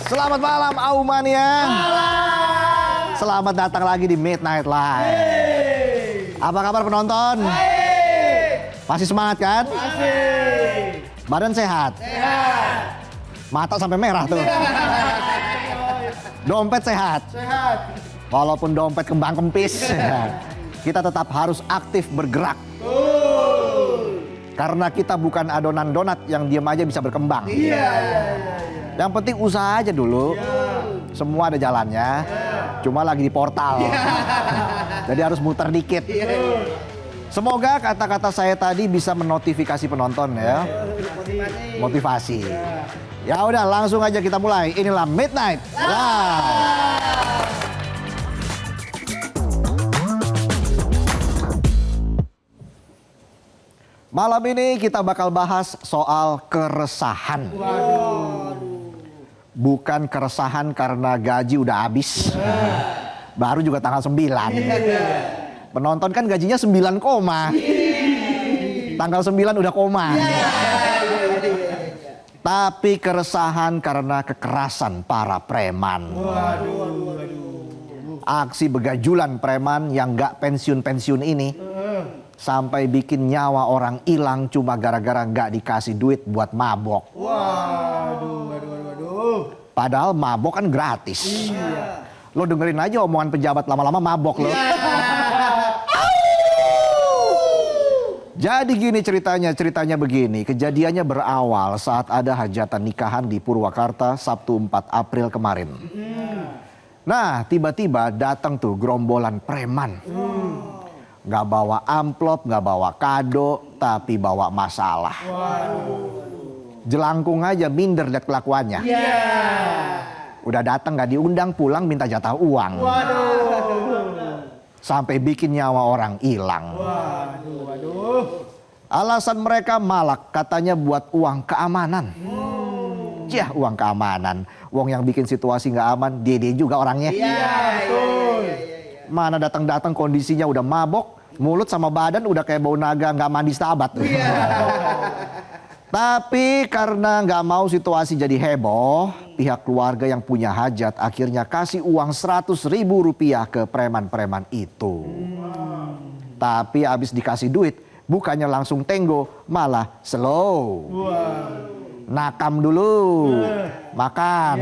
Selamat malam Aumania. Selamat datang lagi di Midnight Live. Apa kabar penonton? Masih semangat kan? Masih. Badan sehat? Sehat. Mata sampai merah tuh. Dompet sehat? Sehat. Walaupun dompet kembang kempis, kita tetap harus aktif bergerak. Karena kita bukan adonan donat yang diam aja bisa berkembang. Iya. Yang penting usaha aja dulu. Semua ada jalannya. Cuma lagi di portal. Jadi harus muter dikit. Semoga kata-kata saya tadi bisa menotifikasi penonton ya. Motivasi. Ya udah langsung aja kita mulai. Inilah Midnight Live. Malam ini kita bakal bahas soal keresahan. Bukan keresahan karena gaji udah habis. Baru juga tanggal 9. Penonton kan gajinya 9 koma. Tanggal 9 udah koma. Tapi keresahan karena kekerasan para preman. Aksi begajulan preman yang gak pensiun-pensiun ini sampai bikin nyawa orang hilang cuma gara-gara gak dikasih duit buat mabok. Padahal mabok kan gratis. Lo dengerin aja omongan pejabat lama-lama mabok lo. Jadi gini ceritanya begini. Kejadiannya berawal saat ada hajatan nikahan di Purwakarta Sabtu 4 April kemarin. Nah tiba-tiba datang tuh gerombolan preman. Gak bawa amplop, gak bawa kado, tapi bawa masalah. Jelangkung aja minder liat kelakuannya. Udah datang gak diundang, pulang minta jatah uang. Sampai bikin nyawa orang hilang. Alasan mereka malak, katanya buat uang keamanan. Yah, uang keamanan. Uang yang bikin situasi gak aman, dia juga orangnya. Mana datang-datang kondisinya udah mabok, mulut sama badan udah kayak bau naga gak mandi setabat. Tapi karena gak mau situasi jadi heboh, pihak keluarga yang punya hajat akhirnya kasih uang 100.000 rupiah ke preman-preman itu. Tapi abis dikasih duit, bukannya langsung tenggo, malah slow. Nakam dulu, makan,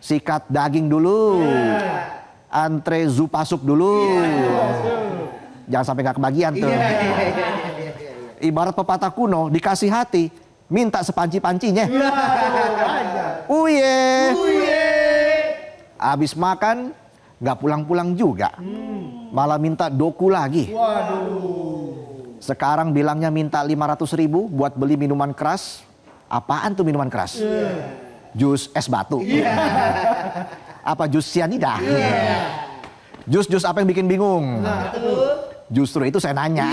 sikat daging dulu, antre zupasup dulu. Jangan sampai gak kebagian tuh. Ibarat pepatah kuno, dikasih hati, minta sepanci-pancinya. Uye. Abis makan, gak pulang-pulang juga. Malah minta doku lagi. Sekarang bilangnya minta 500.000 buat beli minuman keras. Apaan tuh minuman keras? Jus es batu. Apa jus sianida? Jus-jus apa yang bikin bingung? Justru itu saya nanya.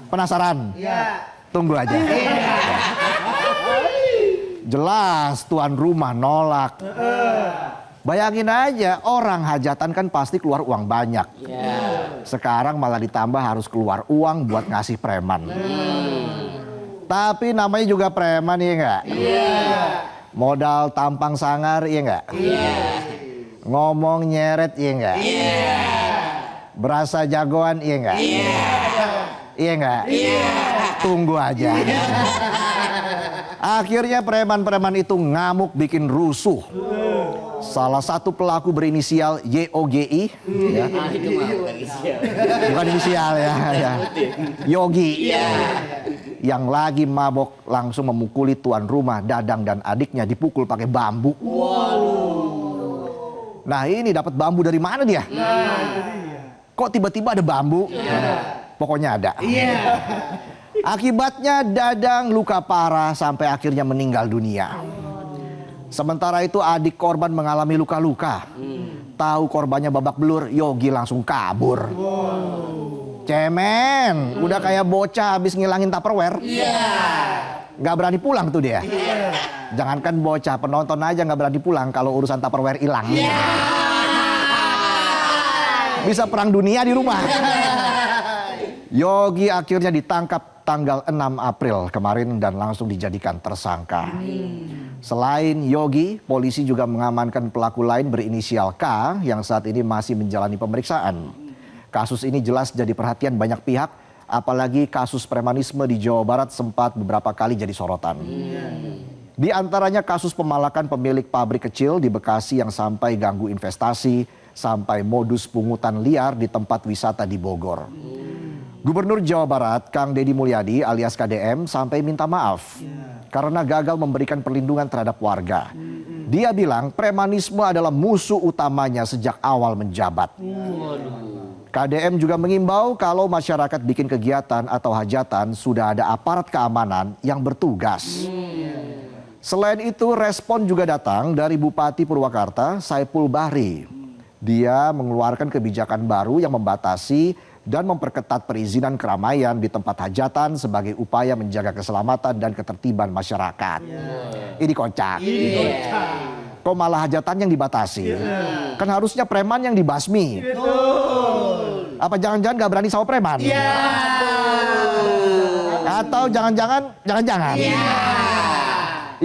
Penasaran? Tunggu aja. Jelas tuan rumah nolak. Bayangin aja, orang hajatan kan pasti keluar uang banyak. Sekarang malah ditambah harus keluar uang buat ngasih preman. Tapi namanya juga preman, iya nggak? Modal tampang sangar, iya nggak? Ngomong nyeret, iya nggak? Berasa jagoan, iya nggak? Iya nggak? Tunggu aja. Akhirnya preman-preman itu ngamuk bikin rusuh. Salah satu pelaku berinisial YOGI, ya. Bukan inisial ya, Yogi. Yang lagi mabok langsung memukuli tuan rumah, Dadang dan adiknya dipukul pakai bambu. Nah ini dapat bambu dari mana dia? Kok tiba-tiba ada bambu? Pokoknya ada. Akibatnya Dadang luka parah sampai akhirnya meninggal dunia. Sementara itu adik korban mengalami luka-luka. Tahu korbannya babak belur, Yogi langsung kabur. Cemen, udah kayak bocah habis ngilangin Tupperware. Gak berani pulang tuh dia. Jangankan bocah, penonton aja gak berani pulang kalau urusan Tupperware hilang. Bisa perang dunia di rumah. Yogi akhirnya ditangkap tanggal 6 April kemarin dan langsung dijadikan tersangka. Selain Yogi, polisi juga mengamankan pelaku lain berinisial K yang saat ini masih menjalani pemeriksaan. Kasus ini jelas jadi perhatian banyak pihak, apalagi kasus premanisme di Jawa Barat sempat beberapa kali jadi sorotan. Di antaranya kasus pemalakan pemilik pabrik kecil di Bekasi yang sampai ganggu investasi, sampai modus pungutan liar di tempat wisata di Bogor. Gubernur Jawa Barat, Kang Deddy Mulyadi alias KDM sampai minta maaf karena gagal memberikan perlindungan terhadap warga. Dia bilang premanisme adalah musuh utamanya sejak awal menjabat. KDM juga mengimbau kalau masyarakat bikin kegiatan atau hajatan sudah ada aparat keamanan yang bertugas. Selain itu respon juga datang dari Bupati Purwakarta, Saipul Bahri. Dia mengeluarkan kebijakan baru yang membatasi dan memperketat perizinan keramaian di tempat hajatan sebagai upaya menjaga keselamatan dan ketertiban masyarakat. Ini kocak. Kok malah hajatan yang dibatasi? Kan harusnya preman yang dibasmi. Apa jangan-jangan gak berani sama preman? Atau jangan-jangan?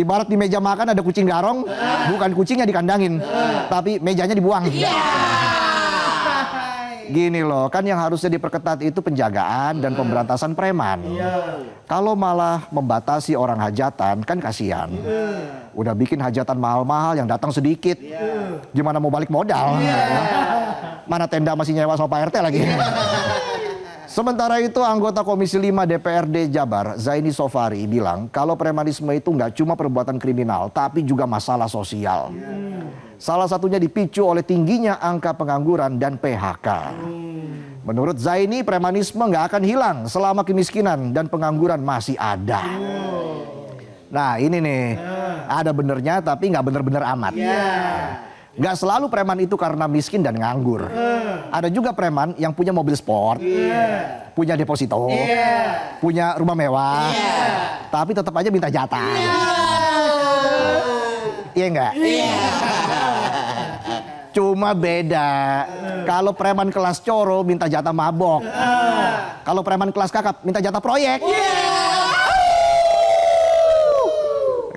Ibarat di meja makan ada kucing garong, bukan kucingnya dikandangin, tapi mejanya dibuang. Gini loh, kan yang harusnya diperketat itu penjagaan dan pemberantasan preman. Kalau malah membatasi orang hajatan, kan kasihan. Udah bikin hajatan mahal-mahal yang datang sedikit. Gimana mau balik modal? Mana tenda masih nyewa sama Pak RT lagi. Sementara itu anggota Komisi 5 DPRD Jabar, Zaini Sofari bilang kalau premanisme itu nggak cuma perbuatan kriminal, tapi juga masalah sosial. Salah satunya dipicu oleh tingginya angka pengangguran dan PHK. Menurut Zaini, premanisme nggak akan hilang selama kemiskinan dan pengangguran masih ada. Nah ini nih, ada benernya tapi nggak bener-bener amat. Nggak selalu preman itu karena miskin dan nganggur. Ada juga preman yang punya mobil sport, punya deposito, punya rumah mewah, tapi tetap aja minta jatah. Iya enggak? Cuma beda. Kalau preman kelas coro minta jatah mabok. Kalau preman kelas kakap minta jatah proyek.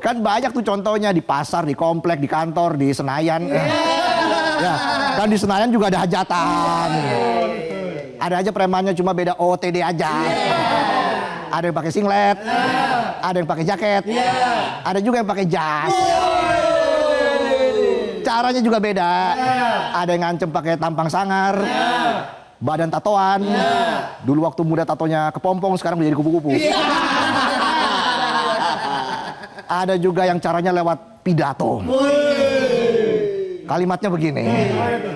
Kan banyak tuh contohnya di pasar, di komplek, di kantor, di Senayan. Ya, kan di Senayan juga ada hajatan. Ada aja premannya cuma beda OOTD aja. Ada yang pakai singlet, ada yang pakai jaket, ada juga yang pakai jas. Caranya juga beda. Ada yang ngancem pakai tampang sangar, badan tatoan. Dulu waktu muda tatonya kepompong, sekarang menjadi kupu-kupu. Ada juga yang caranya lewat pidato. Kalimatnya begini,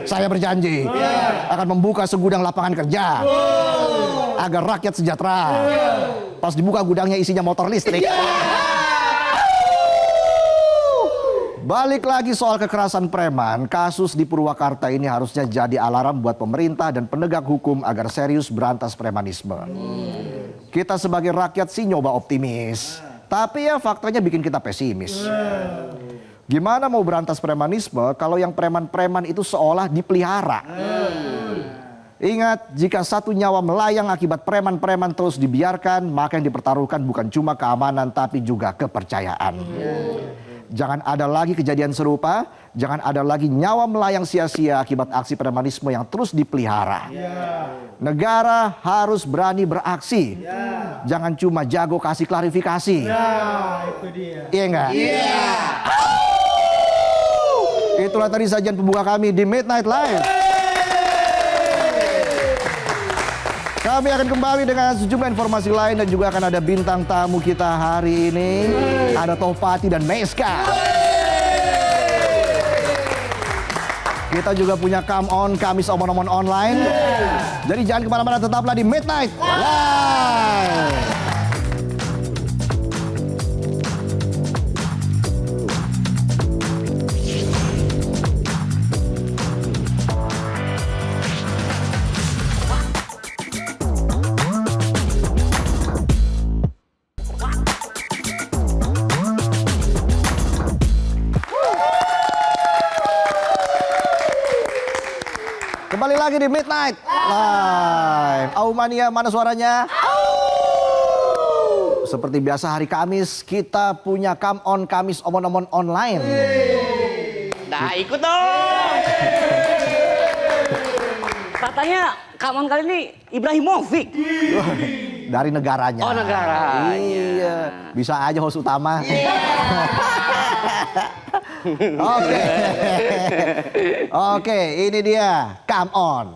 saya berjanji akan membuka segudang lapangan kerja agar rakyat sejahtera. Pas dibuka gudangnya isinya motor listrik. Balik lagi soal kekerasan preman, kasus di Purwakarta ini harusnya jadi alarm buat pemerintah dan penegak hukum agar serius berantas premanisme. Kita sebagai rakyat sih nyoba optimis, tapi ya faktanya bikin kita pesimis. Gimana mau berantas premanisme kalau yang preman-preman itu seolah dipelihara? Ingat, jika satu nyawa melayang akibat preman-preman terus dibiarkan, maka yang dipertaruhkan bukan cuma keamanan tapi juga kepercayaan. Jangan ada lagi kejadian serupa, jangan ada lagi nyawa melayang sia-sia akibat aksi premanisme yang terus dipelihara. Negara harus berani beraksi. Jangan cuma jago kasih klarifikasi. Itu dia. Iya enggak? Itulah tadi sajian pembuka kami di Midnight Live. Kami akan kembali dengan sejumlah informasi lain dan juga akan ada bintang tamu kita hari ini. Ada Tohpati dan Meska. Kita juga punya Come On, Kamis Omon-Omon Online. Jadi jangan kemana-mana, tetaplah di Midnight Live. Kembali lagi di Midnight Live. Aumania, mana suaranya? Seperti biasa hari Kamis kita punya Come On Kamis Omon-Omon online. Nah, ikut dong. Katanya Come On kali ini Ibrahimovic. Dari negaranya. Oh, negaranya. Iya. Bisa aja host utama. Oke. Oke, ini dia. Come On.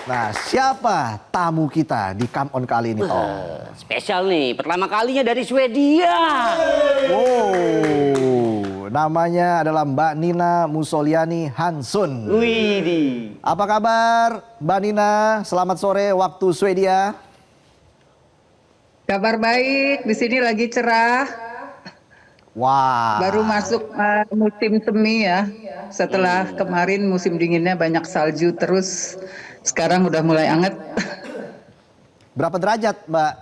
Nah, siapa tamu kita di Come On kali ini, Tom? Spesial nih, pertama kalinya dari Swedia. Wow, namanya adalah Mbak Nina Musoliani Hansun. Widih. Apa kabar Mbak Nina? Selamat sore waktu Swedia. Kabar baik, di sini lagi cerah. Wah. Baru masuk musim semi ya. Setelah kemarin musim dinginnya banyak salju terus. Sekarang udah mulai anget. Berapa derajat, Mbak?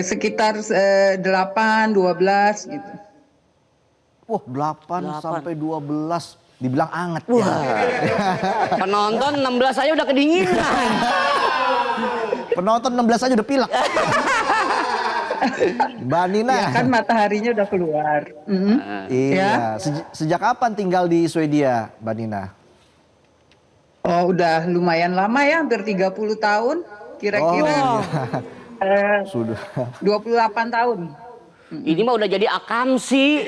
Sekitar 8, 12 gitu. Wah, 8 sampai 12. Dibilang anget Wah. ya. Penonton 16 aja udah kedinginan. Penonton 16 aja udah pilek. Mbak Nina. Ya kan mataharinya udah keluar. Iya. Sejak kapan tinggal di Swedia, Mbak Nina? Oh udah lumayan lama ya, hampir 30 tahun. Kira-kira Sudah. 28 tahun. Ini mah udah jadi akamsi.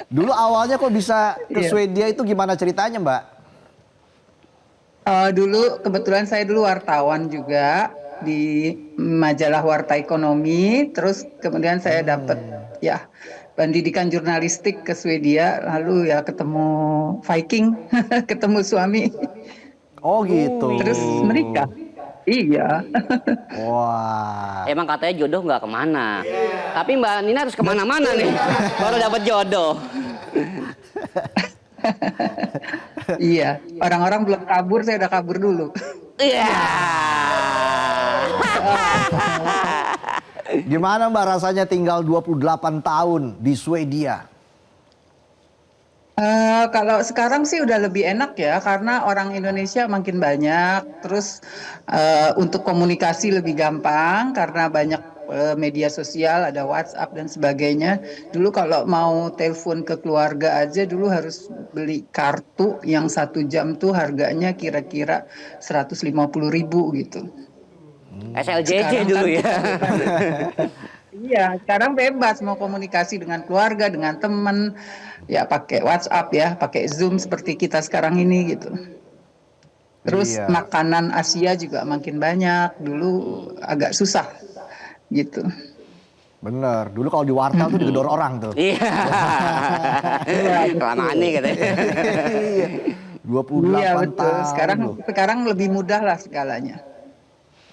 Dulu awalnya kok bisa ke Iya. Swedia itu gimana ceritanya, Mbak? Dulu kebetulan saya dulu wartawan juga di majalah Warta Ekonomi, terus kemudian saya dapat ya pendidikan jurnalistik ke Swedia, lalu ya ketemu Viking, ketemu suami, Oh gitu. terus menikah. Iya. Wah. Emang katanya jodoh nggak kemana. Tapi Mbak Nina harus kemana-mana nih. Baru dapat jodoh. Iya, orang-orang belum kabur, saya udah kabur dulu. Iya. Gimana Mbak rasanya tinggal 28 tahun di Swedia? Kalau sekarang sih udah lebih enak ya, karena orang Indonesia makin banyak, terus untuk komunikasi lebih gampang karena banyak media sosial, ada WhatsApp dan sebagainya. Dulu kalau mau telepon ke keluarga aja dulu harus beli kartu yang 1 jam tuh harganya kira-kira 150.000 gitu. SLJJ Sekarang dulu kan ya. Iya, sekarang bebas mau komunikasi dengan keluarga, dengan teman, ya pakai WhatsApp ya, pakai Zoom seperti kita sekarang ini gitu. Terus Iya. makanan Asia juga makin banyak, dulu agak susah gitu. Bener, dulu kalau di wartel tuh digedor orang tuh. Iya. Kelamaan nih katanya. Iya. 28 Iya betul. tahun loh. Sekarang lebih mudah lah segalanya.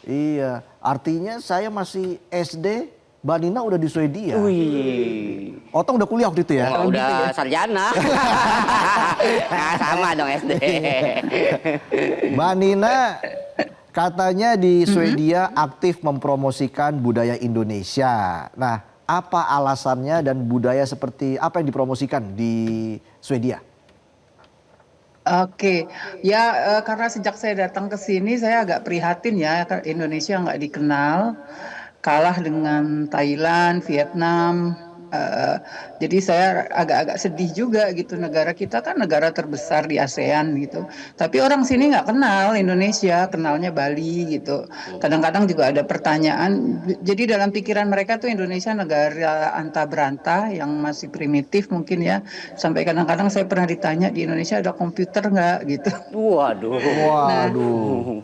Iya, artinya saya masih SD, Mbak Nina udah di Swedia. Wih. Otong udah kuliah waktu itu ya? Oh, udah sarjana. Nah, sama dong SD. Mbak Nina katanya di Swedia aktif mempromosikan budaya Indonesia. Nah, apa alasannya dan budaya seperti apa yang dipromosikan di Swedia? Oke, ya karena sejak saya datang ke sini saya agak prihatin ya, Indonesia nggak dikenal, kalah dengan Thailand, Vietnam. Jadi saya agak-agak sedih juga gitu, negara kita kan negara terbesar di ASEAN gitu. Tapi orang sini nggak kenal Indonesia, kenalnya Bali gitu. Kadang-kadang juga ada pertanyaan, jadi dalam pikiran mereka tuh Indonesia negara anta berantah yang masih primitif mungkin ya. Sampai kadang-kadang saya pernah ditanya di Indonesia ada komputer nggak gitu. Waduh. Waduh.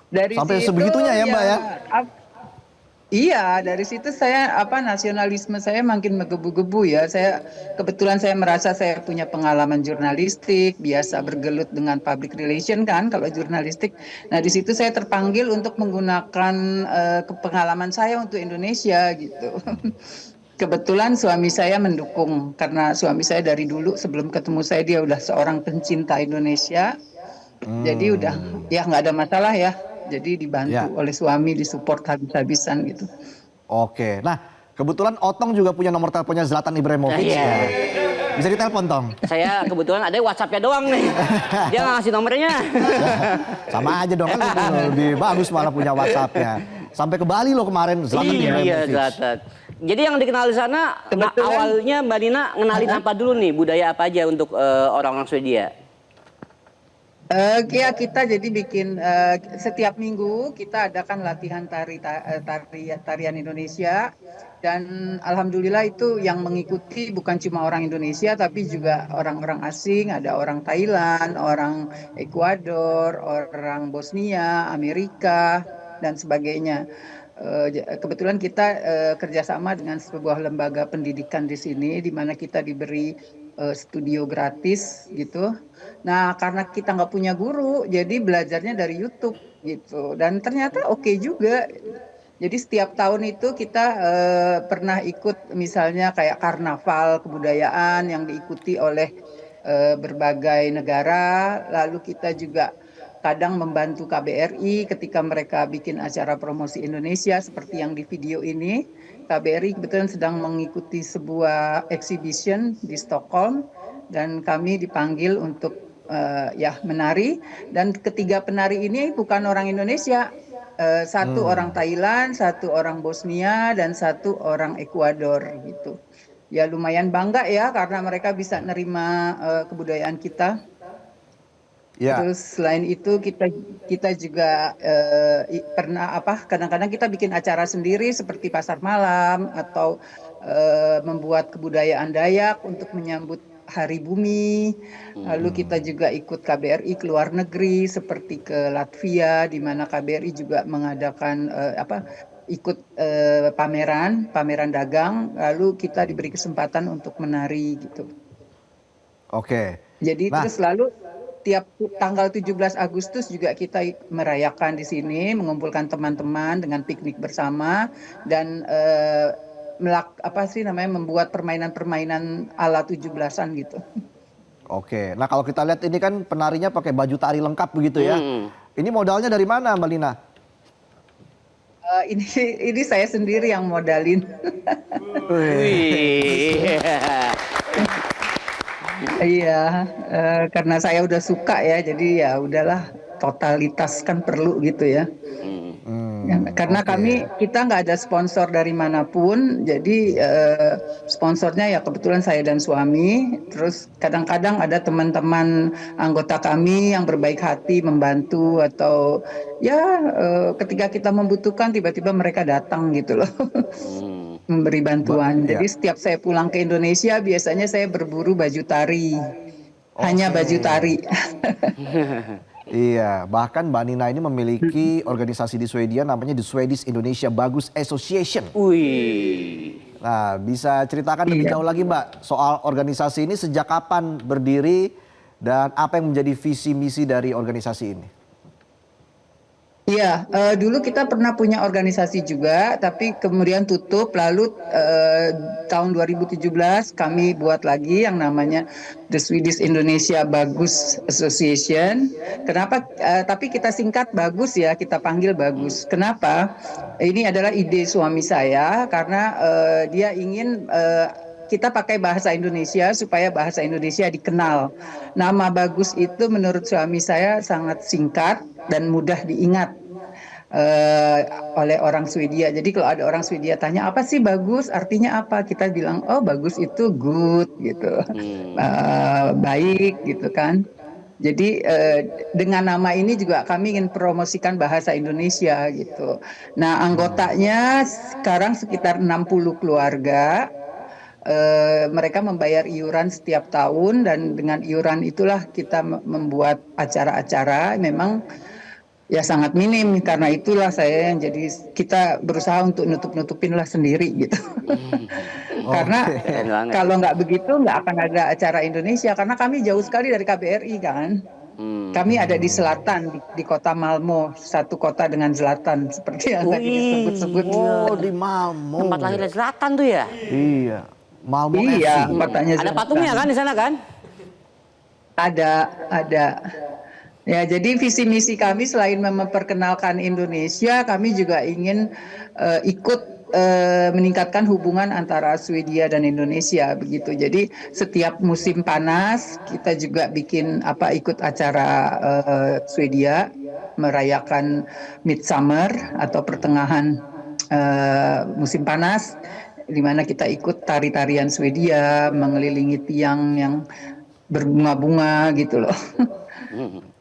Dari Sampai situ, sebegitunya ya, Mbak ya? Iya, dari situ saya nasionalisme saya makin menggebu-gebu ya. Kebetulan saya merasa saya punya pengalaman jurnalistik, biasa bergelut dengan public relation kan kalau jurnalistik. Nah, di situ saya terpanggil untuk menggunakan pengalaman saya untuk Indonesia gitu. Kebetulan suami saya mendukung karena suami saya dari dulu sebelum ketemu saya dia udah seorang pencinta Indonesia. Jadi udah ya nggak ada masalah ya. Jadi dibantu Ya. oleh suami, disupport habis-habisan gitu. Oke, nah kebetulan Otong juga punya nomor teleponnya Zlatan Ibrahimovic. Iya. Ya. Bisa ditelepon, Tong? Saya kebetulan ada WhatsApp-nya doang nih. Dia nggak ngasih nomornya. Sama aja dong, kan lebih bagus malah punya WhatsApp-nya. Sampai ke Bali loh kemarin Zlatan Iya, Ibrahimovic. Zlatan. Jadi yang dikenal di sana, Kebetulan- awalnya Mbak Nina ngenalin apa dulu nih, budaya apa aja untuk orang-orang Swedia? Ya kita jadi bikin setiap minggu kita adakan latihan tarian Indonesia dan alhamdulillah itu yang mengikuti bukan cuma orang Indonesia tapi juga orang-orang asing, ada orang Thailand, orang Ekuador, orang Bosnia, Amerika dan sebagainya. Kebetulan kita kerjasama dengan sebuah lembaga pendidikan di sini di mana kita diberi studio gratis gitu. Nah, karena kita nggak punya guru, jadi belajarnya dari YouTube gitu. Dan ternyata oke juga. Jadi setiap tahun itu kita pernah ikut misalnya kayak karnaval kebudayaan yang diikuti oleh berbagai negara. Lalu kita juga kadang membantu KBRI ketika mereka bikin acara promosi Indonesia seperti yang di video ini. KBRI kebetulan sedang mengikuti sebuah exhibition di Stockholm dan kami dipanggil untuk menari dan ketiga penari ini bukan orang Indonesia, satu orang Thailand, satu orang Bosnia dan satu orang Ekuador gitu. Ya lumayan bangga ya karena mereka bisa nerima kebudayaan kita. Ya. Terus selain itu kita juga pernah kadang-kadang kita bikin acara sendiri seperti pasar malam atau membuat kebudayaan Dayak untuk menyambut Hari Bumi. Lalu kita juga ikut KBRI ke luar negeri seperti ke Latvia di mana KBRI juga mengadakan ikut pameran dagang. Lalu kita diberi kesempatan untuk menari gitu. Oke. Jadi terus lalu tiap tanggal 17 Agustus juga kita merayakan di sini, mengumpulkan teman-teman dengan piknik bersama dan membuat permainan-permainan ala 17-an gitu. Oke. Nah kalau kita lihat ini kan penarinya pakai baju tari lengkap begitu ya. Ini modalnya dari mana, Mbak Lina? Ini saya sendiri yang modalin. Wih. Iya, karena saya udah suka ya, jadi ya udahlah totalitas kan perlu gitu ya. Karena kita nggak ada sponsor dari manapun, jadi sponsornya ya kebetulan saya dan suami. Terus kadang-kadang ada teman-teman anggota kami yang berbaik hati membantu atau ya ketika kita membutuhkan tiba-tiba mereka datang gitu loh. Memberi bantuan. Jadi setiap saya pulang ke Indonesia biasanya saya berburu baju tari. Hanya baju tari. Iya, bahkan Mbak Nina ini memiliki organisasi di Swedia namanya The Swedish Indonesia Bagus Association. Wih. Nah, bisa ceritakan lebih jauh lagi Mbak soal organisasi ini sejak kapan berdiri dan apa yang menjadi visi misi dari organisasi ini? Iya, dulu kita pernah punya organisasi juga, tapi kemudian tutup. Lalu tahun 2017 kami buat lagi yang namanya The Swedish Indonesia Bagus Association. Kenapa? Tapi kita singkat Bagus ya, kita panggil Bagus. Kenapa? Ini adalah ide suami saya karena dia ingin kita pakai bahasa Indonesia supaya bahasa Indonesia dikenal. Nama Bagus itu menurut suami saya sangat singkat dan mudah diingat oleh orang Swedia. Jadi kalau ada orang Swedia tanya apa sih bagus, artinya apa? Kita bilang oh bagus itu good gitu, baik gitu kan. Jadi dengan nama ini juga kami ingin promosikan bahasa Indonesia gitu. Nah anggotanya sekarang sekitar 60 keluarga. Mereka membayar iuran setiap tahun dan dengan iuran itulah kita membuat acara-acara memang ya sangat minim karena itulah saya yang jadi kita berusaha untuk nutup-nutupin lah sendiri gitu. Karena kalau nggak begitu nggak akan ada acara Indonesia karena kami jauh sekali dari KBRI kan. Kami ada di selatan di kota Malmo, satu kota dengan selatan seperti yang tadi disebut-sebut. Oh di Malmo. Tempat lahirnya selatan tuh ya? Iya. Malmo iya, FC. kotanya Ada patungnya kan di sana kan? Ada. Ya, jadi visi misi kami selain memperkenalkan Indonesia, kami juga ingin ikut meningkatkan hubungan antara Swedia dan Indonesia begitu. Jadi setiap musim panas kita juga bikin ikut acara Swedia merayakan Midsummer atau pertengahan musim panas, di mana kita ikut tari-tarian Swedia mengelilingi tiang yang berbunga-bunga gitu loh.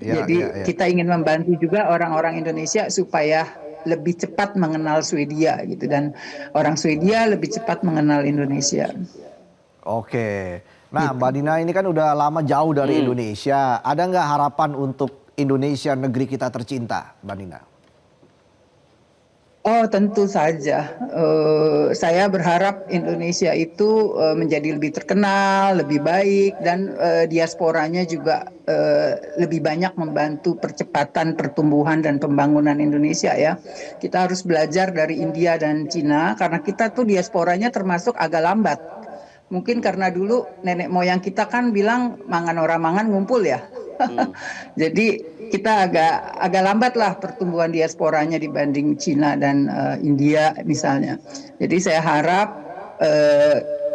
Jadi kita ingin membantu juga orang-orang Indonesia supaya lebih cepat mengenal Swedia gitu, dan orang Swedia lebih cepat mengenal Indonesia. Oke. Nah, Mbak Dina ini kan udah lama jauh dari Indonesia. Ada nggak harapan untuk Indonesia, negeri kita tercinta, Mbak Dina? Oh, tentu saja. Saya berharap Indonesia itu menjadi lebih terkenal, lebih baik, dan diasporanya juga lebih banyak membantu percepatan pertumbuhan dan pembangunan Indonesia ya. Kita harus belajar dari India dan Cina karena kita tuh diasporanya termasuk agak lambat. Mungkin karena dulu nenek moyang kita kan bilang mangan orang mangan ngumpul ya. Jadi kita agak lambat lah pertumbuhan diasporanya dibanding Cina dan India misalnya. Jadi saya harap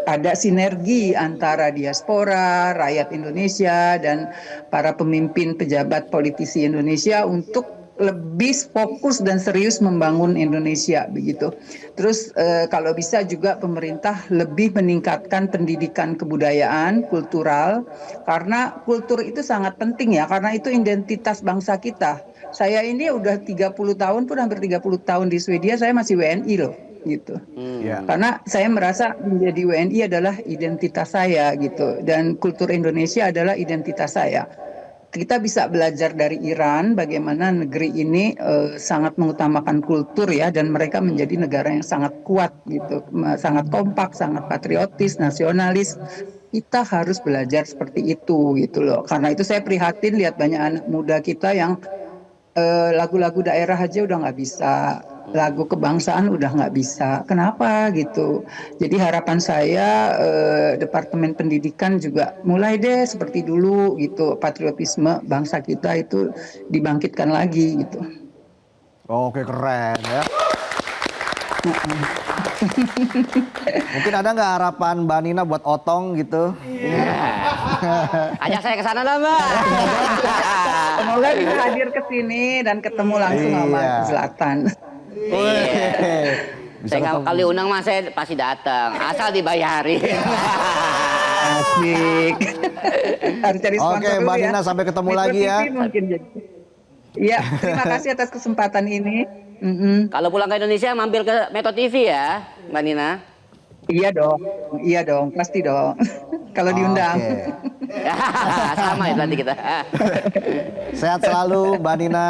ada sinergi antara diaspora, rakyat Indonesia, dan para pemimpin pejabat politisi Indonesia untuk lebih fokus dan serius membangun Indonesia begitu. Terus kalau bisa juga pemerintah lebih meningkatkan pendidikan kebudayaan, kultural, karena kultur itu sangat penting ya, karena itu identitas bangsa kita. Saya ini udah 30 tahun pun, hampir 30 tahun di Swedia, saya masih WNI loh gitu. Karena saya merasa menjadi WNI adalah identitas saya gitu, dan kultur Indonesia adalah identitas saya. Kita bisa belajar dari Iran bagaimana negeri ini sangat mengutamakan kultur ya, dan mereka menjadi negara yang sangat kuat gitu, sangat kompak, sangat patriotis, nasionalis. Kita harus belajar seperti itu gitu loh. Karena itu saya prihatin lihat banyak anak muda kita yang lagu-lagu daerah aja udah nggak bisa, lagu kebangsaan udah nggak bisa. Kenapa gitu? Jadi harapan saya Departemen Pendidikan juga mulai deh seperti dulu gitu, patriotisme bangsa kita itu dibangkitkan lagi gitu. Oke, keren ya. Mungkin ada nggak harapan Mbak Nina buat Otong gitu? Ajak saya ke sana lah, Mbak. Semoga bisa hadir ke sini dan ketemu langsung sama Zlatan. Saya kali undang mas, saya pasti datang, asal dibayari. Asik. Harus cari sponsor. Oke, Mbak Nina, sampai ketemu lagi ya. Mungkin jadi. Iya, terima kasih atas kesempatan ini. Kalau pulang ke Indonesia mampir ke Metro TV ya, Mbak Nina. Iya dong, pasti dong. Kalau diundang. Sama ya nanti kita. Sehat selalu Mbak Nina.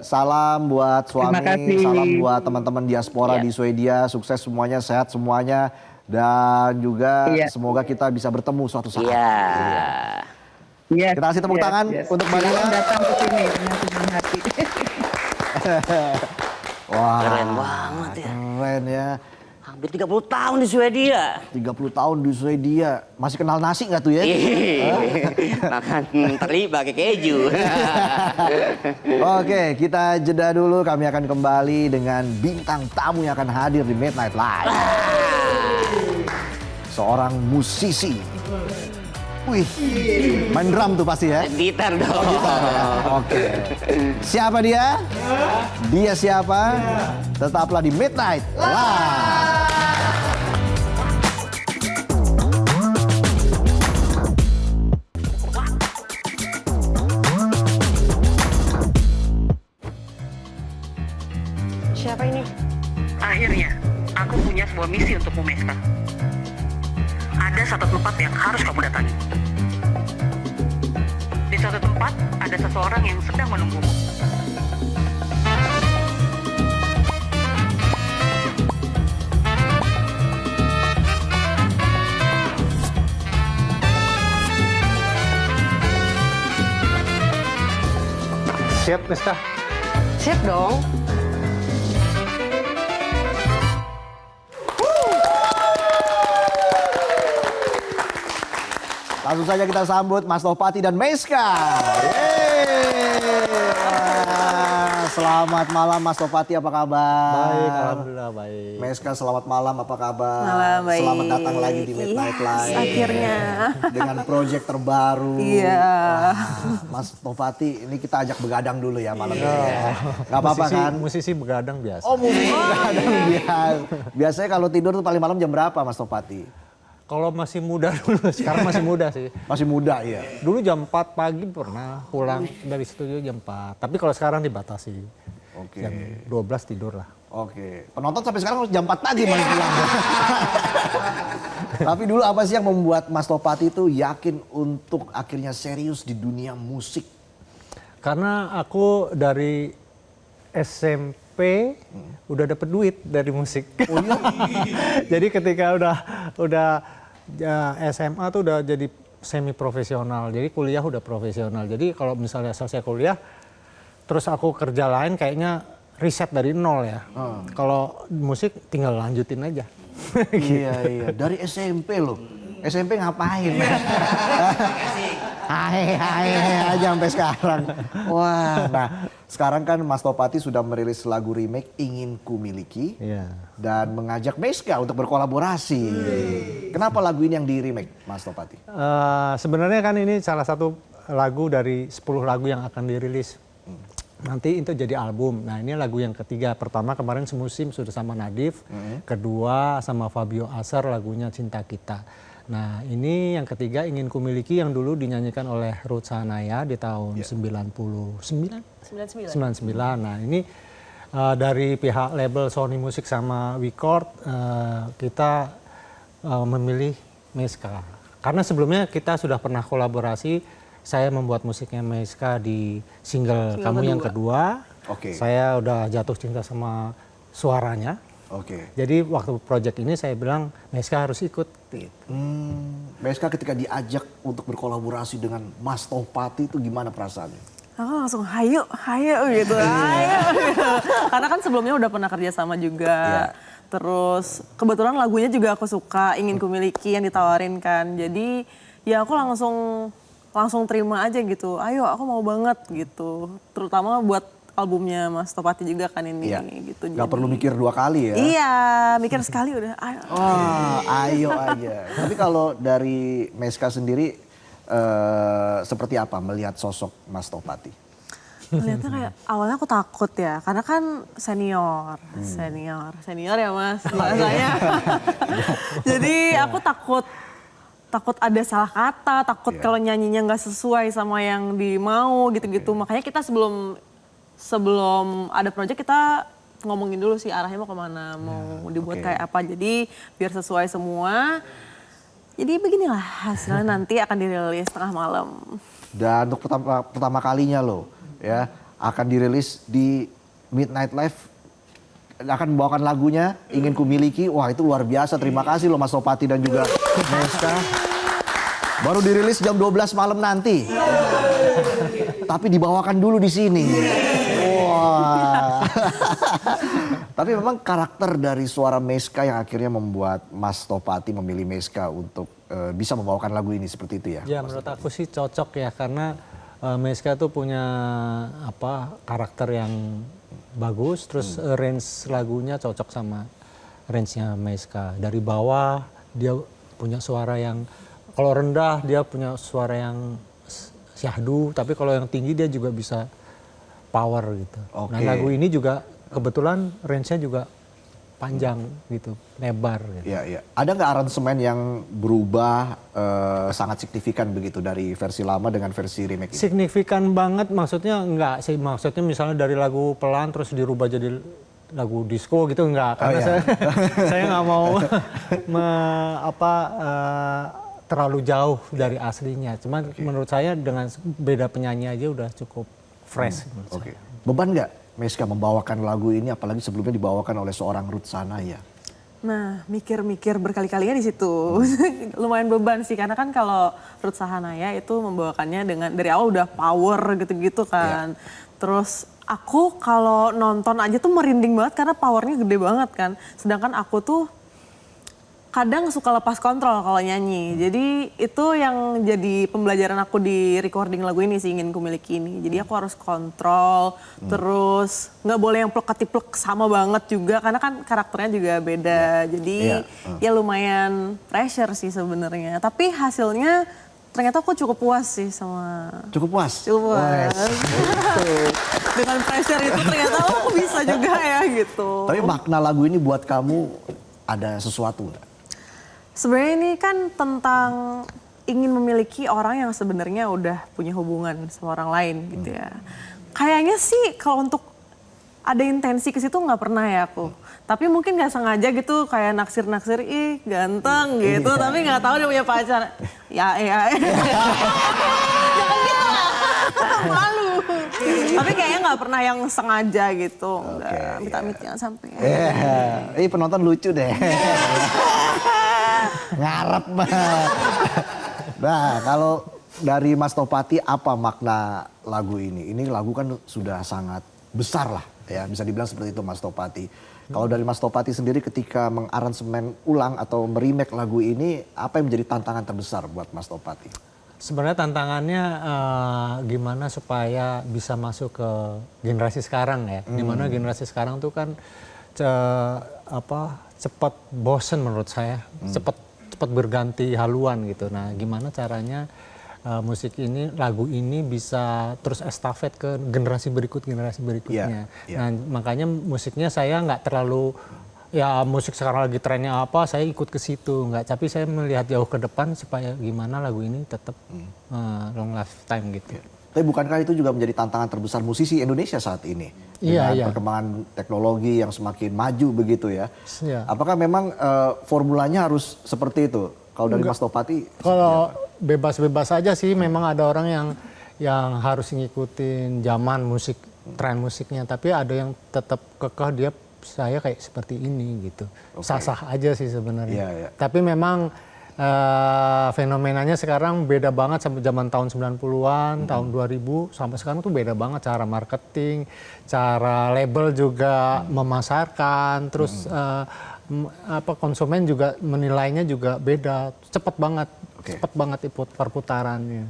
Salam buat suami, salam buat teman-teman diaspora di Swedia. Sukses semuanya, sehat semuanya. Dan juga semoga kita bisa bertemu suatu saat. Kita kasih tepuk tangan untuk Mbak Nina. Datang ke sini dengan senang hati. Wah, keren banget ya. Keren ya. Hampir 30 tahun di Swedia. 30 tahun di Swedia. Masih kenal nasi nggak tuh ya? Makan teri pakai keju. Oke, kita jeda dulu. Kami akan kembali dengan bintang tamu yang akan hadir di Midnight Live. Seorang musisi. Wih, main drum tuh pasti ya? Gitar dong. Oke. Siapa dia? Dia siapa? Tetaplah di Midnight Live. Siapa ini? Akhirnya, aku punya sebuah misi untukmu, Meska. Ada satu tempat yang harus kamu datangi. Di suatu tempat, ada seseorang yang sedang menunggumu. Siap, Meska? Siap dong. Langsung saja kita sambut Mas Tohpati dan Meska. Yeay. selamat malam Mas Topati, apa kabar? Baik, alhamdulillah baik. Meska, selamat malam, apa kabar? Malam, baik. Selamat datang lagi di Midnight Yes, Live. akhirnya. Dengan proyek terbaru. Iya. Mas Topati, ini kita ajak begadang dulu ya malam ini. Gak apa-apa kan? Musisi begadang biasa. Oh, musisi begadang biasa. Biasanya kalau tidur tuh paling malam jam berapa Mas Topati? Kalau masih muda dulu, sekarang masih muda sih. Masih muda ya? Dulu jam 4 pagi pernah pulang dari studio jam 4. Tapi kalau sekarang dibatasi. Oke. Jam 12 tidur lah. Oke. Penonton sampai sekarang jam 4 pagi masih pulang. Tapi dulu apa sih yang membuat Mas Topati itu yakin untuk akhirnya serius di dunia musik? Karena aku dari SMP udah dapet duit dari musik. Oh iya? Jadi ketika udah SMA tuh udah jadi semi profesional. Jadi kuliah udah profesional. Jadi kalau misalnya selesai kuliah, terus aku kerja lain kayaknya riset dari nol ya. Kalau musik tinggal lanjutin aja. Iya. Dari SMP loh. SMP ngapain? Hai aja sampai sekarang. Wah, nah sekarang kan Mas Topati sudah merilis lagu remake Ingin Ku Miliki. Iya. Dan mengajak Meska untuk berkolaborasi. Kenapa lagu ini yang di remake Mas Topati? Sebenarnya kan ini salah satu lagu dari 10 lagu yang akan dirilis. Nanti itu jadi album. Nah ini lagu yang ketiga. Pertama kemarin Semusim sudah sama Nadif. Kedua sama Fabio Asar lagunya Cinta Kita. Nah ini yang ketiga Ingin Ku Miliki yang dulu dinyanyikan oleh Ruth Sahanaya di tahun 99. Nah ini dari pihak label Sony Music sama Record kita memilih Meska. Karena sebelumnya kita sudah pernah kolaborasi. Saya membuat musiknya Meska di single Kamu Yang Kedua. Oke. Saya udah jatuh cinta sama suaranya. Oke. Jadi waktu project ini saya bilang Meska harus ikut. Meska ketika diajak untuk berkolaborasi dengan Mas Topati itu gimana perasaannya? Aku langsung hayo gitu. Hayo. Karena kan sebelumnya udah pernah kerja sama juga. Terus kebetulan lagunya juga aku suka, Ingin Ku Miliki yang ditawarin kan. Jadi ya aku langsung terima aja gitu. Ayo aku mau banget gitu. Terutama buat albumnya Mas Topati juga kan ini gitu. Gak perlu mikir 2 kali ya? Iya, mikir sekali udah ayo. Ayo aja. Tapi kalau dari Meska sendiri seperti apa melihat sosok Mas Topati? Lihatnya kayak awalnya aku takut ya, karena kan senior ya Mas bahasanya. Jadi aku takut ada salah kata, takut kalau nyanyinya nggak sesuai sama yang dimau gitu-gitu. Makanya kita sebelum ada project kita ngomongin dulu sih arahnya mau kemana, mau dibuat kayak apa. Jadi biar sesuai semua. Jadi beginilah hasilnya nanti akan dirilis tengah malam. Dan untuk pertama kalinya loh ya akan dirilis di Midnight Live, akan membawakan lagunya Ingin Ku Miliki. Wah itu luar biasa, terima kasih loh Mas Topati dan juga Meska. Baru dirilis jam 12 malam nanti. Tapi dibawakan dulu di sini. Wah. Tapi memang karakter dari suara Meska yang akhirnya membuat Mas Topati memilih Meska untuk bisa membawakan lagu ini seperti itu ya? Ya menurut aku sih cocok ya karena Meska tuh punya karakter yang bagus, terus range lagunya cocok sama range-nya Meska. Dari bawah dia punya suara yang, kalau rendah dia punya suara yang syahdu, tapi kalau yang tinggi dia juga bisa power gitu. Nah lagu ini juga kebetulan range-nya juga panjang gitu, lebar gitu. Iya. Ada nggak aransemen yang berubah sangat signifikan begitu dari versi lama dengan versi remake ini? Signifikan banget maksudnya enggak sih, maksudnya misalnya dari lagu pelan terus dirubah jadi lagu disco gitu enggak, karena saya nggak mau terlalu jauh dari aslinya. Cuman menurut saya dengan beda penyanyi aja udah cukup fresh. Oke. Beban nggak Meska membawakan lagu ini, apalagi sebelumnya dibawakan oleh seorang Ruth Sahanaya? Nah, mikir-mikir berkali-kalinya di situ. Lumayan beban sih, karena kan kalau Ruth Sahanaya itu membawakannya dengan dari awal udah power gitu-gitu kan. Terus aku kalau nonton aja tuh merinding banget karena powernya gede banget kan. Sedangkan aku tuh kadang suka lepas kontrol kalau nyanyi. Jadi itu yang jadi pembelajaran aku di recording lagu ini sih, Ingin Ku Miliki ini. Jadi aku harus kontrol, terus nggak boleh yang plek-ketiplek sama banget juga karena kan karakternya juga beda. Jadi ya lumayan pressure sih sebenarnya. Tapi hasilnya ternyata aku cukup puas sih sama. Cukup puas? Cukup puas. Dengan pressure itu ternyata aku bisa juga ya gitu. Tapi makna lagu ini buat kamu ada sesuatu nggak? Sebenarnya ini kan tentang ingin memiliki orang yang sebenarnya udah punya hubungan sama orang lain gitu ya. Kayaknya sih kalau untuk ada intensi ke situ nggak pernah ya aku. Tapi mungkin nggak sengaja gitu kayak naksir-naksir, ih ganteng gitu. Tapi nggak tahu dia punya pacar. Ya. Jangan gitu lah. Malu. Tapi kayaknya nggak pernah yang sengaja gitu. Nggak, amit-amit jangan sampai. Ini penonton lucu deh. Ngarep banget. Nah, kalau dari Mas Topati apa makna lagu ini? Ini lagu kan sudah sangat besar lah ya, bisa dibilang seperti itu Mas Topati. Kalau dari Mas Topati sendiri ketika mengaransemen ulang atau meremake lagu ini, apa yang menjadi tantangan terbesar buat Mas Topati? Sebenarnya tantangannya gimana supaya bisa masuk ke generasi sekarang ya. Dimana generasi sekarang tuh kan cepat bosen menurut saya, cepat berganti haluan gitu. Nah, gimana caranya musik ini, lagu ini bisa terus estafet ke generasi berikutnya. Nah, makanya musiknya saya nggak terlalu ya musik sekarang lagi trennya apa, saya ikut ke situ nggak. Tapi saya melihat jauh ke depan supaya gimana lagu ini tetap long lifetime gitu. Tapi bukankah itu juga menjadi tantangan terbesar musisi Indonesia saat ini? Dengan perkembangan teknologi yang semakin maju begitu ya. Apakah memang formulanya harus seperti itu? Kalau dari Mas Topati? Kalau bebas-bebas aja sih, memang ada orang yang harus ngikutin zaman musik, tren musiknya. Tapi ada yang tetap kekeh saya kayak seperti ini gitu. Sah-sah aja sih sebenarnya. Tapi memang fenomenanya sekarang beda banget sama zaman tahun 90-an, tahun 2000 sampai sekarang tuh beda banget cara marketing, cara label juga memasarkan, terus konsumen juga menilainya juga beda, cepet banget perputarannya.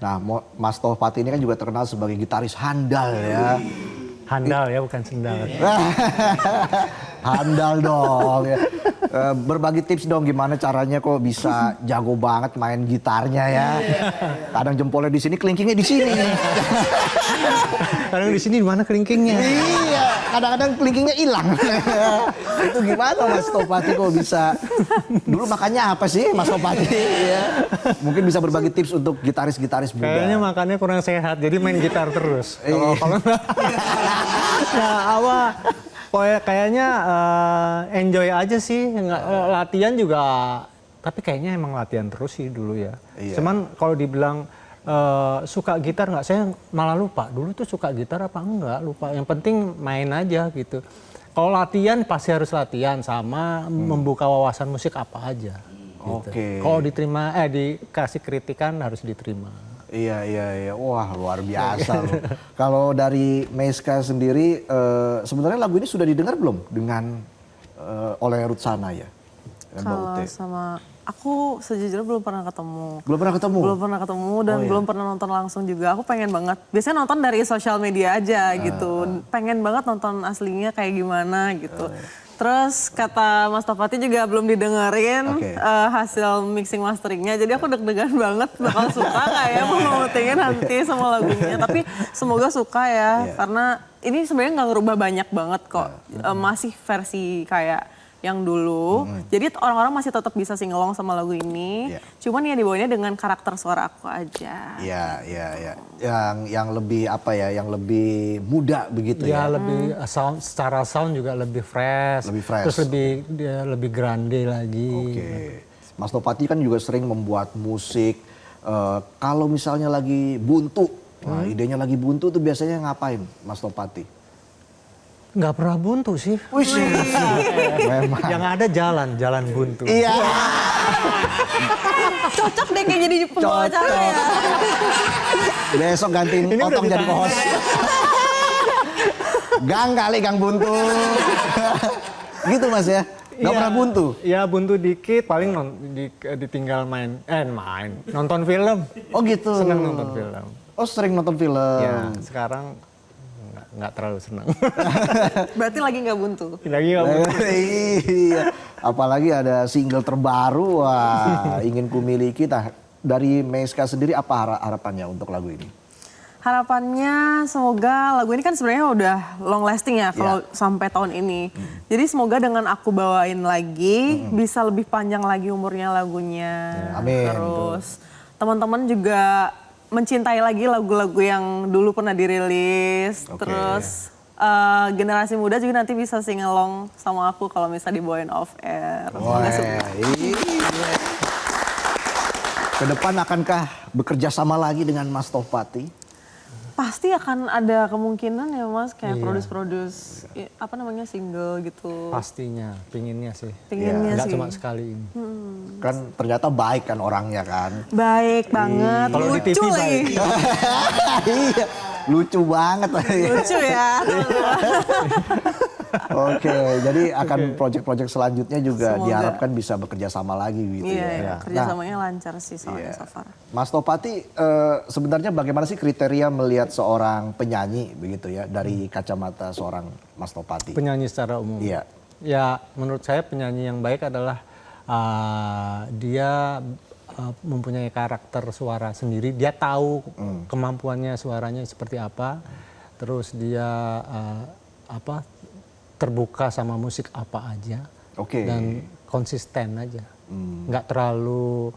Nah, Mas Topati ini kan juga terkenal sebagai gitaris handal ya. Handal ya, bukan sendal. Handal dong ya. Berbagi tips dong gimana caranya kok bisa jago banget main gitarnya ya. Kadang jempolnya di sini, kelingkingnya di sini. Kadang di sini, di mana kelingkingnya? Iya, kadang-kadang kelingkingnya hilang. Itu gimana Mas Topati kok bisa? Dulu makannya apa sih Mas Topati? Ya. Mungkin bisa berbagi tips untuk gitaris-gitaris muda. Kayaknya makannya kurang sehat, jadi main gitar terus. Kalau kayaknya enjoy aja sih, latihan juga. Tapi kayaknya emang latihan terus sih dulu ya. Cuman kalau dibilang suka gitar nggak, saya malah lupa. Dulu tuh suka gitar apa enggak, lupa. Yang penting main aja gitu. Kalau latihan pasti harus latihan sama membuka wawasan musik apa aja. Gitu. Kalau diterima, dikasih kritikan harus diterima. Iya. Wah, luar biasa loh. Kalau dari Meiska sendiri, sebenarnya lagu ini sudah didengar belum dengan oleh Ruth Sanaya? Kalau sama aku sejujurnya belum pernah ketemu. Belum pernah ketemu? Belum pernah ketemu dan belum pernah nonton langsung juga. Aku pengen banget. Biasanya nonton dari sosial media aja gitu. Pengen banget nonton aslinya kayak gimana gitu. Terus kata Mas Topati juga belum didengerin hasil mixing masteringnya. Jadi aku deg-degan banget bakal suka nggak ya memutingin nanti sama lagunya. Tapi semoga suka ya. Karena ini sebenarnya nggak ngerubah banyak banget kok. Masih versi kayak yang dulu. Jadi orang-orang masih tetap bisa singelong sama lagu ini. Cuman ya dibawanya dengan karakter suara aku aja. Iya. Yang lebih apa ya, yang lebih muda begitu ya. Lebih secara sound juga lebih fresh. Terus lebih grande lagi. Mas Topati kan juga sering membuat musik. Kalau misalnya lagi buntu, idenya lagi buntu tuh biasanya ngapain Mas Topati? Nggak pernah buntu sih. Memang. Yang ada jalan buntu. Iya. Cocok deh kayak jadi pembawa acara ya. Besok gantiin Otong jadi host. Gang buntu. Gitu Mas ya. Nggak pernah buntu? Ya buntu dikit, paling ditinggal nonton film. Oh gitu. Senang nonton film. Oh sering nonton film. Ya, sekarang nggak terlalu senang. Berarti lagi nggak buntu. Lagi nggak buntu. Iya. Apalagi ada single terbaru, wah ingin kumiliki. Nah, dari Meiska sendiri apa harapannya untuk lagu ini? Harapannya semoga lagu ini kan sebenarnya udah long lasting ya kalau sampai tahun ini. Jadi semoga dengan aku bawain lagi bisa lebih panjang lagi umurnya lagunya. Amin. Terus teman-teman juga mencintai lagi lagu-lagu yang dulu pernah dirilis. Oke. Terus generasi muda juga nanti bisa sing along sama aku kalau misalnya dibawain off air. Wah, iya. Kedepan akankah bekerja sama lagi dengan Mas Tohpati? Pasti akan ada kemungkinan ya Mas kayak produce single gitu. Pastinya, pinginnya sih. Pinginnya Nggak sih. cuma sekali ini. Kan ternyata baik kan orangnya kan. Baik banget, Kalau di lucu TV lagi. Iya, lucu banget. Lucu ya. Oke, jadi akan proyek-proyek selanjutnya juga Semoga. diharapkan bisa bekerja sama lagi gitu Iya, ya. kerjasamanya lancar sih soalnya Iya. so far. Mas Tohpati, sebenarnya bagaimana sih kriteria melihat seorang penyanyi begitu ya dari kacamata seorang Mas Tohpati? Penyanyi secara umum. Iya. Ya, menurut saya penyanyi yang baik adalah dia mempunyai karakter suara sendiri. Dia tahu kemampuannya suaranya seperti apa. Terus dia terbuka sama musik apa aja. Oke. Dan konsisten aja. Nggak terlalu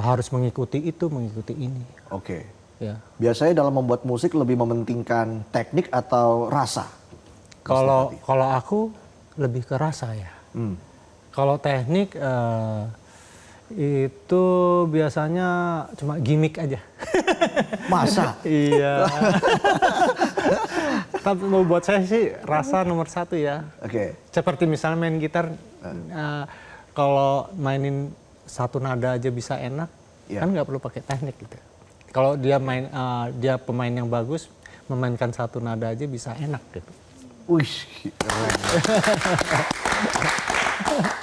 harus mengikuti itu, mengikuti ini. Oke. Ya. Biasanya dalam membuat musik lebih mementingkan teknik atau rasa? Kalau aku lebih ke rasa ya. Kalau teknik itu biasanya cuma gimmick aja. Masa? Iya. Tapi mau buat saya sih rasa nomor satu ya. Oke. Seperti misalnya main gitar, kalau mainin satu nada aja bisa enak, kan nggak perlu pakai teknik gitu. Kalau dia dia pemain yang bagus, memainkan satu nada aja bisa enak gitu. Wih, keren.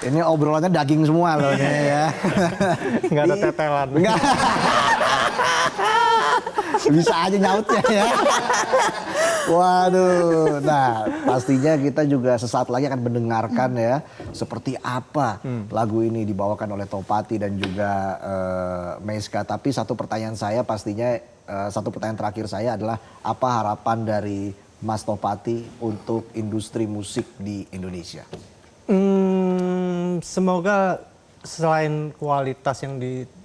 Ini obrolannya daging semua loh ini ya. Nggak ada tetelan. Enggak. Bisa aja nyautnya ya. Waduh, nah pastinya kita juga sesaat lagi akan mendengarkan ya seperti apa lagu ini dibawakan oleh Tohpati dan juga Meiska. Tapi satu pertanyaan saya pastinya, satu pertanyaan terakhir saya adalah apa harapan dari Mas Tohpati untuk industri musik di Indonesia? Semoga selain kualitas yang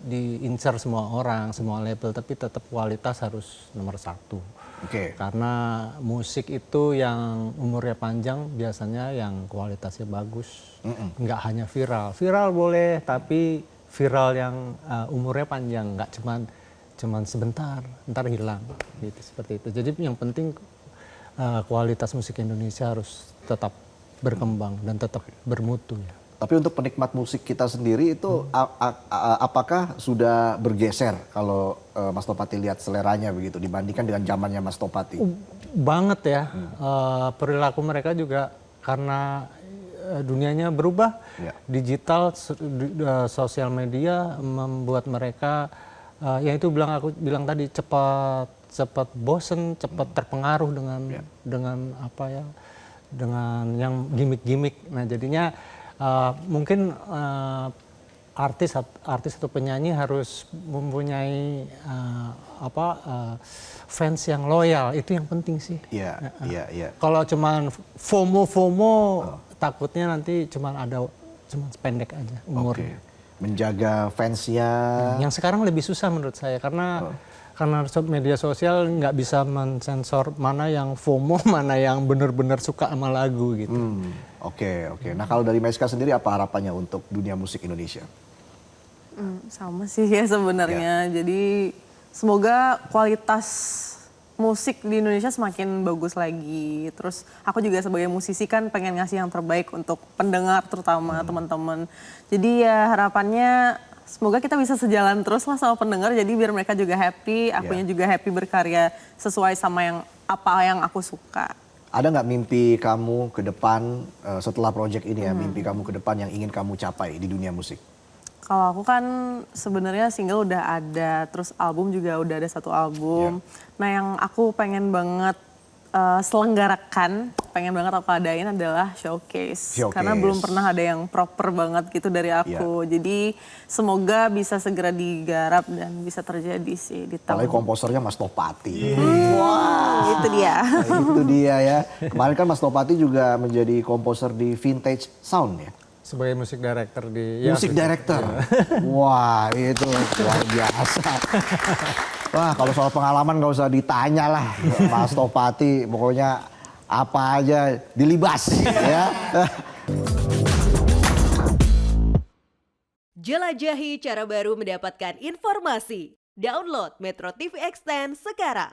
diincar semua orang, semua label, tapi tetap kualitas harus nomor satu. Oke. Karena musik itu yang umurnya panjang biasanya yang kualitasnya bagus. Nggak hanya viral. Viral boleh, tapi viral yang umurnya panjang, nggak cuman sebentar, ntar hilang. Gitu, seperti itu. Jadi yang penting kualitas musik Indonesia harus tetap berkembang dan tetap bermutu ya. Tapi untuk penikmat musik kita sendiri itu apakah sudah bergeser kalau Mas Tohpati lihat seleranya begitu dibandingkan dengan zamannya Mas Tohpati? Banget ya, perilaku mereka juga karena dunianya berubah, digital, sosial media membuat mereka, ya itu aku bilang tadi cepat bosen, cepat terpengaruh dengan apa ya, dengan yang gimmick-gimmick. Nah jadinya mungkin artis atau penyanyi harus mempunyai fans yang loyal, itu yang penting sih. Iya, iya. Kalau cuman FOMO takutnya nanti cuman pendek aja umurnya. Menjaga fansnya. Yang sekarang lebih susah menurut saya karena media sosial nggak bisa mensensor mana yang FOMO, mana yang benar-benar suka sama lagu gitu. Oke. Nah kalau dari Meiska sendiri apa harapannya untuk dunia musik Indonesia? Sama sih ya sebenarnya. Jadi semoga kualitas musik di Indonesia semakin bagus lagi. Terus aku juga sebagai musisi kan pengen ngasih yang terbaik untuk pendengar terutama teman-teman. Jadi ya harapannya semoga kita bisa sejalan terus lah sama pendengar. Jadi biar mereka juga happy, akunya juga happy berkarya sesuai sama apa yang aku suka. Ada nggak mimpi kamu ke depan setelah project ini ya, mimpi kamu ke depan yang ingin kamu capai di dunia musik? Kalau aku kan sebenarnya single udah ada, terus album juga udah ada 1 album. Nah yang aku pengen banget selenggarakan, pengen banget aku adain adalah showcase. Karena belum pernah ada yang proper banget gitu dari aku. Jadi semoga bisa segera digarap dan bisa terjadi sih di tahun. Apalagi komposernya Mas Topati. Wah, itu dia. Nah, itu dia ya. Kemarin kan Mas Topati juga menjadi komposer di Vintage Sound ya. Sebagai musik director di... Musik director. Wah, itu luar biasa. Wah, kalau soal pengalaman gak usah ditanya lah. Mas Topati pokoknya apa aja dilibas ya. Jelajahi cara baru mendapatkan informasi. Download Metro TV Extend sekarang.